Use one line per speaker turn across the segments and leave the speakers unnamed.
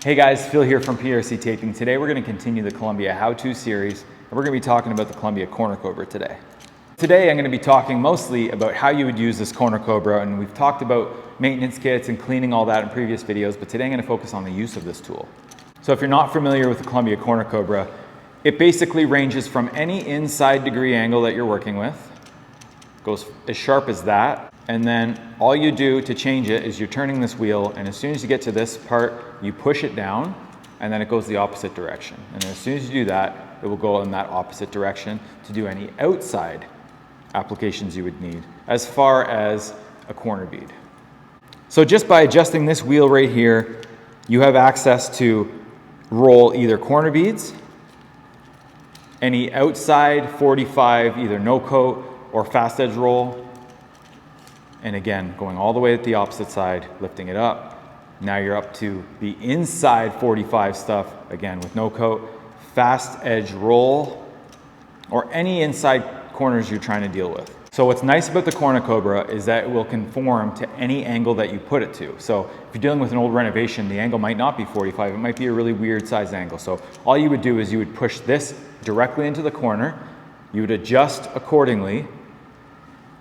Hey guys, Phil here from PRC Taping. Today we're going to continue the Columbia how-to series, and we're going to be talking about the Columbia Corner Cobra today. Today I'm going to be talking mostly about how you would use this Corner Cobra, and we've talked about maintenance kits and cleaning all that in previous videos, but today I'm going to focus on the use of this tool. So if you're not familiar with the Columbia Corner Cobra, it basically ranges from any inside degree angle that you're working with, goes as sharp as that, and then all you do to change it is you're turning this wheel, and as soon as you get to this part, you push it down, and then it goes the opposite direction. And as soon as you do that, it will go in that opposite direction to do any outside applications you would need, as far as a corner bead. So just by adjusting this wheel right here, you have access to roll either corner beads, any outside 45, either no coat or fast edge roll, and again, going all the way at the opposite side, lifting it up. Now you're up to the inside 45 stuff, again with no coat, fast edge roll, or any inside corners you're trying to deal with. So what's nice about the Corner Cobra is that it will conform to any angle that you put it to. So if you're dealing with an old renovation, the angle might not be 45, it might be a really weird size angle. So all you would do is you would push this directly into the corner, you would adjust accordingly,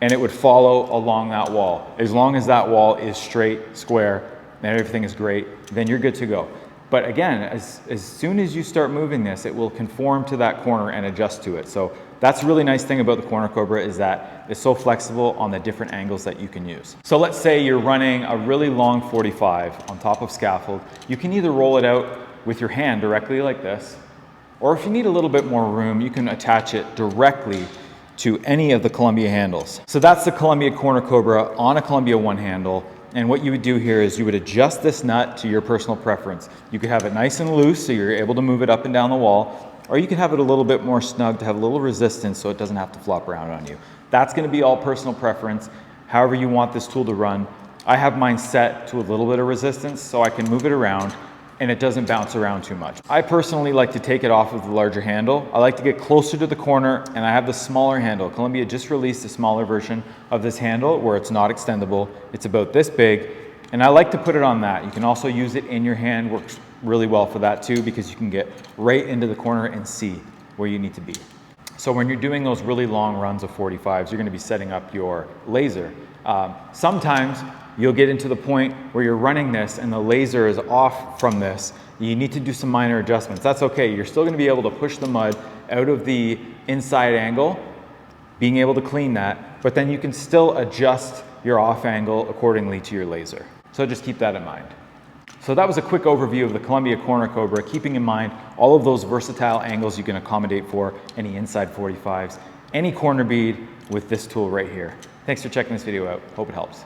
and it would follow along that wall. As long as that wall is straight, square, and everything is great, then you're good to go. But again, as soon as you start moving this, it will conform to that corner and adjust to it. So that's a really nice thing about the Corner Cobra, is that it's so flexible on the different angles that you can use. So let's say you're running a really long 45 on top of scaffold. You can either roll it out with your hand directly like this, or if you need a little bit more room, you can attach it directly to any of the Columbia handles. So that's the Columbia Corner Cobra on a Columbia one handle. And what you would do here is you would adjust this nut to your personal preference. You could have it nice and loose so you're able to move it up and down the wall, or you can have it a little bit more snug to have a little resistance so it doesn't have to flop around on you. That's going to be all personal preference, however you want this tool to run. I have mine set to a little bit of resistance so I can move it around and it doesn't bounce around too much. I personally like to take it off of the larger handle. I like to get closer to the corner, and I have the smaller handle. Columbia just released a smaller version of this handle where it's not extendable. It's about this big, and I like to put it on that. You can also use it in your hand, works really well for that too, because you can get right into the corner and see where you need to be. So when you're doing those really long runs of 45s, you're gonna be setting up your laser. Sometimes you'll get into the point where you're running this and the laser is off from this. You need to do some minor adjustments. That's okay. You're still going to be able to push the mud out of the inside angle, being able to clean that, but then you can still adjust your off angle accordingly to your laser. So just keep that in mind. So that was a quick overview of the Columbia Corner Cobra, keeping in mind all of those versatile angles you can accommodate for any inside 45s, any corner bead with this tool right here. Thanks for checking this video out. Hope it helps.